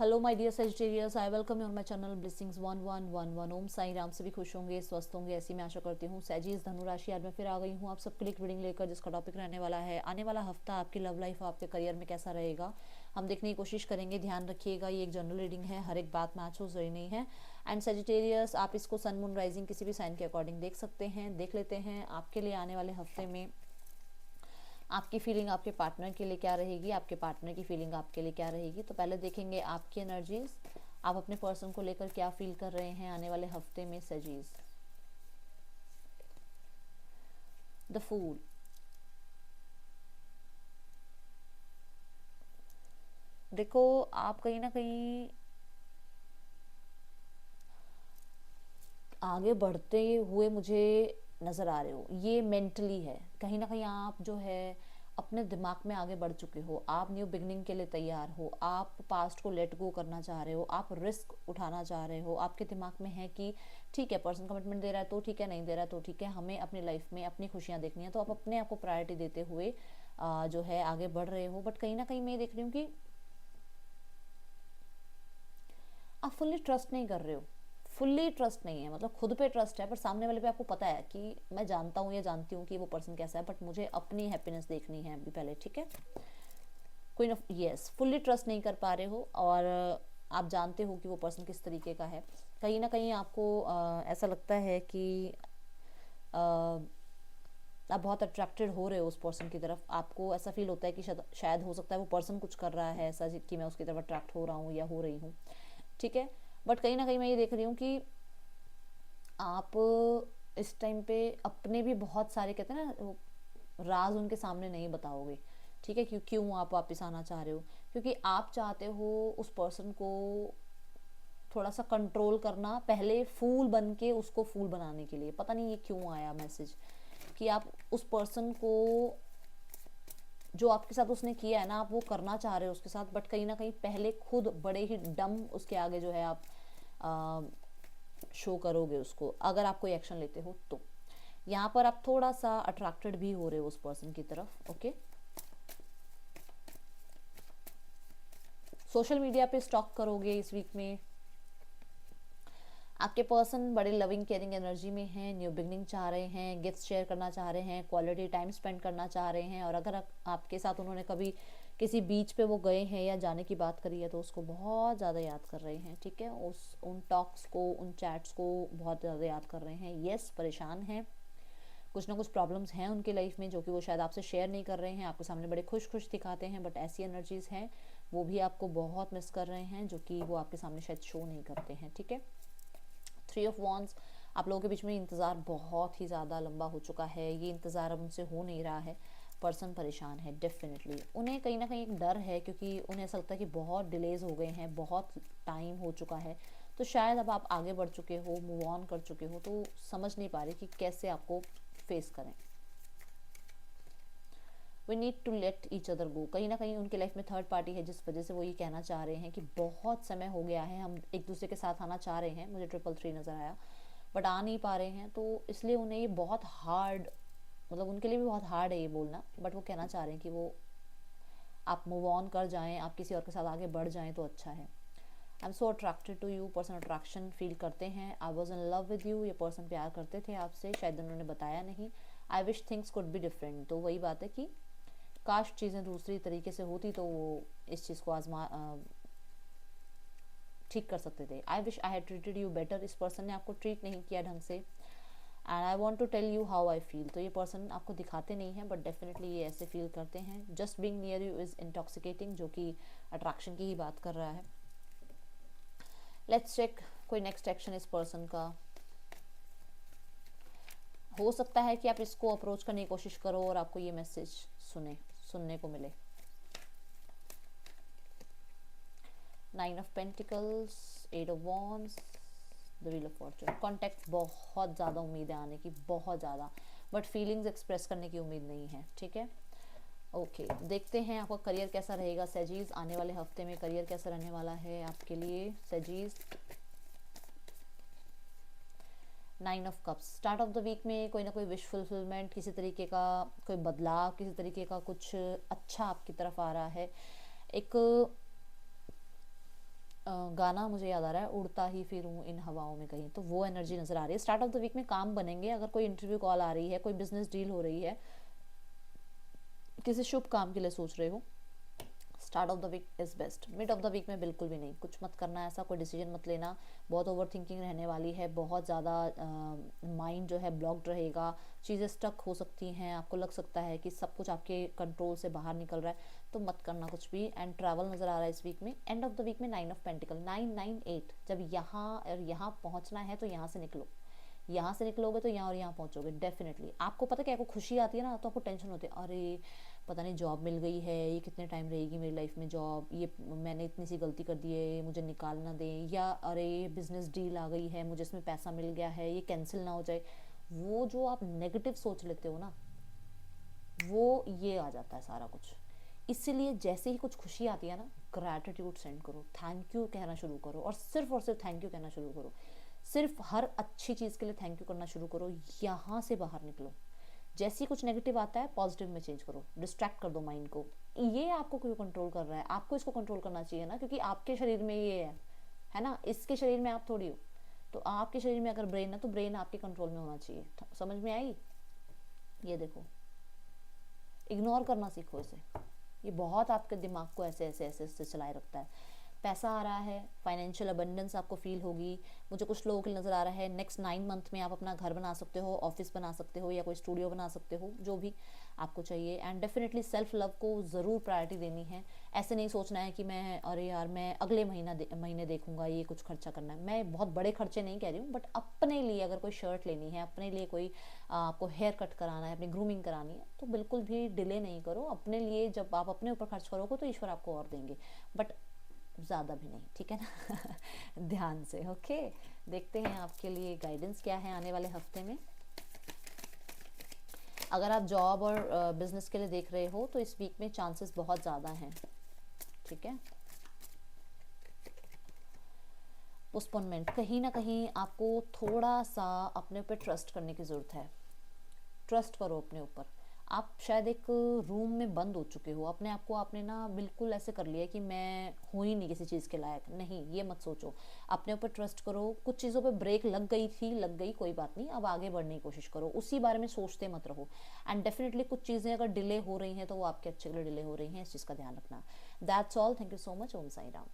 Hello my dear Sagittarius, I welcome you on my channel blessings 1111। Om Sai Ram से भी खुश होंगे, स्वस्थ होंगे, ऐसी मैं आशा करती हूँ। सेजिस धनु राशि, आज मैं फिर आ गई हूँ आप सबके लिए रीडिंग लेकर, जिसका टॉपिक रहने वाला है आने वाला हफ्ता आपकी लव लाइफ और आपके करियर में कैसा रहेगा। हम देखने की कोशिश करेंगे। ध्यान रखिएगा, ये एक जनरल रीडिंग है, हर एक बात मैच हो जरूरी नहीं है। एंड सेजिटेरियस, आप इसको सन मून राइजिंग किसी भी साइन के अकॉर्डिंग देख सकते हैं। देख लेते हैं आपके लिए आने वाले हफ्ते में आपकी फीलिंग आपके पार्टनर के लिए क्या रहेगी, आपके पार्टनर की फीलिंग आपके लिए क्या रहेगी। तो पहले देखेंगे आपकी एनर्जीज, आप अपने पर्सन को लेकर क्या फील कर रहे हैं आने वाले हफ्ते में। सजीज, द फूल, देखो आप कहीं ना कहीं आगे बढ़ते हुए मुझे नज़र आ रहे हो। ये मेंटली है, कहीं ना कहीं आप जो है अपने दिमाग में आगे बढ़ चुके हो। आप न्यू बिगनिंग के लिए तैयार हो, आप पास्ट को लेट गो करना चाह रहे हो, आप रिस्क उठाना चाह रहे हो। आपके दिमाग में है कि ठीक है, पर्सन कमिटमेंट दे रहा है तो ठीक है, नहीं दे रहा है तो ठीक है, हमें अपनी लाइफ में अपनी खुशियाँ देखनी है। तो आप अपने आप को प्रायोरिटी देते हुए जो है आगे बढ़ रहे हो। बट कहीं ना कहीं मैं देख रही हूँ कि आप फुल्ली ट्रस्ट नहीं कर रहे हो। फुल्ली ट्रस्ट नहीं है, मतलब खुद पे ट्रस्ट है, पर सामने वाले पे आपको पता है कि मैं जानता हूँ या जानती हूँ कि वो पर्सन कैसा है, बट मुझे अपनी हैप्पीनेस देखनी है अभी पहले। ठीक है, queen of yes, fully trust नहीं कर पा रहे हो और आप जानते हो कि वो पर्सन किस तरीके का है। कहीं ना कहीं आपको ऐसा लगता है कि अ, आप बहुत अट्रैक्टेड हो रहे हो उस पर्सन की तरफ। आपको ऐसा फील होता है कि शायद हो सकता है वो पर्सन कुछ कर रहा है ऐसा कि मैं उसकी तरफ अट्रैक्ट हो रहा हूँ या हो रही हूँ। ठीक है, बट कहीं ना कहीं मैं ये देख रही हूँ कि आप इस टाइम पे अपने भी बहुत सारे, कहते हैं ना, राज उनके सामने नहीं बताओगे। ठीक है, क्यों आप वापस आना चाह रहे हो? क्योंकि आप चाहते हो उस पर्सन को थोड़ा सा कंट्रोल करना, पहले फूल बन के उसको फूल बनाने के लिए। पता नहीं ये क्यों आया मैसेज कि आप उस पर्सन को, जो आपके साथ उसने किया है ना, आप वो करना चाह रहे हो उसके साथ, बट कहीं ना कहीं पहले खुद बड़े ही डम उसके आगे जो है आप शो करोगे उसको, अगर आप कोई एक्शन लेते हो तो। यहाँ पर आप थोड़ा सा अट्रैक्टेड भी हो रहे हो उस पर्सन की तरफ। ओके, सोशल मीडिया पे स्टॉक करोगे इस वीक में। आपके पर्सन बड़े लविंग केयरिंग एनर्जी में हैं, न्यू बिगनिंग चाह रहे हैं, गिफ्ट शेयर करना चाह रहे हैं, क्वालिटी टाइम स्पेंड करना चाह रहे हैं। और अगर आपके साथ उन्होंने कभी किसी बीच पे वो गए हैं या जाने की बात करी है तो उसको बहुत ज़्यादा याद कर रहे हैं। ठीक है, उन टॉक्स को, उन चैट्स को बहुत ज़्यादा याद कर रहे हैं। यस, परेशान हैं, कुछ ना कुछ प्रॉब्लम्स हैं उनके लाइफ में जो कि वो शायद आपसे शेयर नहीं कर रहे हैं। आपके सामने बड़े खुश खुश दिखाते हैं, बट ऐसी एनर्जीज हैं वो भी आपको बहुत मिस कर रहे हैं, जो कि वो आपके सामने शायद शो नहीं करते हैं। ठीक है, 3 ऑफ वॉन्ड्स, आप लोगों के बीच में इंतज़ार बहुत ही ज़्यादा लंबा हो चुका है। ये इंतज़ार अब उनसे हो नहीं रहा है। पर्सन परेशान है डेफिनेटली। उन्हें कहीं ना कहीं एक डर है, क्योंकि उन्हें ऐसा लगता है कि बहुत डिलेज हो गए हैं, बहुत टाइम हो चुका है। तो शायद अब आप आगे बढ़ चुके हो, मूव ऑन कर चुके हो, तो समझ नहीं पा रहे कि कैसे आपको फेस करें। We need to let each other go. कहीं ना कहीं उनके लाइफ में थर्ड पार्टी है, जिस वजह से वो ये कहना चाह रहे हैं कि बहुत समय हो गया है, हम एक दूसरे के साथ आना चाह रहे हैं। मुझे 333 नज़र आया, बट आ नहीं पा रहे हैं। तो इसलिए उन्हें ये बहुत हार्ड, मतलब उनके लिए भी बहुत हार्ड है ये बोलना, बट वो कहना चाह रहे हैं कि वो आप मूव ऑन कर जाएं, आप किसी और के साथ आगे बढ़ जाएं तो अच्छा है। I am so attracted to you, person attraction feel करते हैं। I was in love with you, ये पर्सन प्यार करते थे आपसे, शायद उन्होंने बताया नहीं। I wish things could be different, तो वही बात है कि काश चीज़ें दूसरी तरीके से होती तो वो इस चीज़ को आजमा ठीक कर सकते थे। I wish I had treated you better, इस पर्सन ने आपको ट्रीट नहीं किया ढंग से। And I want to tell you how I feel, तो ये पर्सन आपको दिखाते नहीं है, बट डेफिनेटली ये ऐसे फील करते हैं। Just being near you is intoxicating, जो कि अट्रैक्शन की ही बात कर रहा है। लेट्स चेक कोई नेक्स्ट एक्शन इस पर्सन का। हो सकता है कि आप इसको अप्रोच करने की कोशिश करो और आपको ये मैसेज सुनने को मिले। 9 of pentacles, 8 of wands, the wheel of Fortune. Contact बहुत ज़्यादा उम्मीद है आने की, बहुत ज़्यादा, बट फीलिंग्स एक्सप्रेस करने की उम्मीद नहीं है। ठीक है, ओके, देखते हैं आपका करियर कैसा रहेगा सजीज। आने वाले हफ्ते में करियर कैसा रहने वाला है आपके लिए सजीज। 9 of cups, start of the week में कोई ना कोई विश फुलफिलमेंट, किसी तरीके का कोई बदलाव, किसी तरीके का कुछ अच्छा आपकी तरफ आ रहा है। एक गाना मुझे याद आ रहा है, उड़ता ही फिरूं इन हवाओं में कहीं, तो वो एनर्जी नज़र आ रही है। स्टार्ट ऑफ द वीक में काम बनेंगे, अगर कोई इंटरव्यू कॉल आ रही है, कोई बिजनेस डील हो रही है, किसी शुभ काम के लिए सोच रहे हो, start of the week is best. Mid of the week में बिल्कुल भी नहीं, कुछ मत करना, ऐसा कोई डिसीजन मत लेना। बहुत ओवर थिंकिंग रहने वाली है, बहुत ज़्यादा माइंड जो है ब्लॉक्ड रहेगा, चीज़ें स्टक हो सकती हैं, आपको लग सकता है कि सब कुछ आपके कंट्रोल से बाहर निकल रहा है, तो मत करना कुछ भी। एंड ट्रैवल नज़र आ रहा है इस वीक में। एंड ऑफ द वीक में 9 ऑफ पेंटिकल, 9 9 8, जब यहाँ और यहाँ पहुँचना है तो यहाँ से निकलो, यहाँ से निकलोगे तो यहाँ और यहाँ पहुँचोगे डेफिनेटली। आपको पता क्या, आपको खुशी आती है ना, तो आपको टेंशन होती है, अरे पता नहीं जॉब मिल गई है, ये कितने टाइम रहेगी मेरी लाइफ में जॉब, ये मैंने इतनी सी गलती कर दी है, मुझे निकाल ना दें, या अरे ये बिजनेस डील आ गई है, मुझे इसमें पैसा मिल गया है, ये कैंसिल ना हो जाए। वो जो आप नेगेटिव सोच लेते हो ना, वो ये आ जाता है सारा कुछ। इसीलिए जैसे ही कुछ खुशी आती है ना, ग्रैटिट्यूड सेंड करो, थैंक यू कहना शुरू करो, और सिर्फ थैंक यू कहना शुरू करो। सिर्फ हर अच्छी चीज़ के लिए थैंक यू करना शुरू करो, यहाँ से बाहर निकलो। जैसे ही कुछ नेगेटिव आता है पॉजिटिव में चेंज करो, डिस्ट्रैक्ट कर दो माइंड को। ये आपको क्यों कंट्रोल कर रहा है, आपको इसको कंट्रोल करना चाहिए ना, क्योंकि आपके शरीर में ये है ना, इसके शरीर में आप थोड़ी हो। तो आपके शरीर में अगर ब्रेन है तो ब्रेन आपके कंट्रोल में होना चाहिए। समझ में आई? ये देखो, इग्नोर करना सीखो इसे, ये बहुत आपके दिमाग को ऐसे ऐसे ऐसे ऐसे चलाए रखता है। पैसा आ रहा है, फाइनेंशियल अबंडेंस आपको फील होगी। मुझे कुछ लोगों के लिए नज़र आ रहा है नेक्स्ट 9 मंथ में आप अपना घर बना सकते हो, ऑफिस बना सकते हो, या कोई स्टूडियो बना सकते हो, जो भी आपको चाहिए। एंड डेफिनेटली सेल्फ लव को ज़रूर प्रायोरिटी देनी है। ऐसे नहीं सोचना है कि मैं अरे यार मैं अगले महीने देखूंगा, ये कुछ खर्चा करना है। मैं बहुत बड़े खर्चे नहीं कह रही हूँ, बट अपने लिए अगर कोई शर्ट लेनी है, अपने लिए कोई आपको हेयर कट कराना है, अपनी ग्रूमिंग करानी है, तो बिल्कुल भी डिले नहीं करो। अपने लिए जब आप अपने ऊपर खर्च करोगे तो ईश्वर आपको और देंगे, बट ज़्यादा भी नहीं, ठीक है ना ध्यान से। ओके, देखते हैं आपके लिए गाइडेंस क्या है आने वाले हफ्ते में। अगर आप जॉब और बिजनेस के लिए देख रहे हो तो इस वीक में चांसेस बहुत ज़्यादा हैं, ठीक है। पोस्टपोनमेंट, कहीं ना कहीं आपको थोड़ा सा अपने ऊपर ट्रस्ट करने की ज़रूरत है। ट्रस्ट करो अपने ऊपर। आप शायद एक रूम में बंद हो चुके हो, अपने आप को आपने ना बिल्कुल ऐसे कर लिया कि मैं हूँ ही नहीं किसी चीज़ के लायक। नहीं, ये मत सोचो, अपने ऊपर ट्रस्ट करो। कुछ चीज़ों पे ब्रेक लग गई थी, लग गई, कोई बात नहीं, अब आगे बढ़ने की कोशिश करो, उसी बारे में सोचते मत रहो। एंड डेफिनेटली कुछ चीज़ें अगर डिले हो रही हैं तो वो आपके अच्छे के लिए डिले हो रही हैं, इस चीज़ का ध्यान रखना। That's all, thank you so much. Om Sai Ram.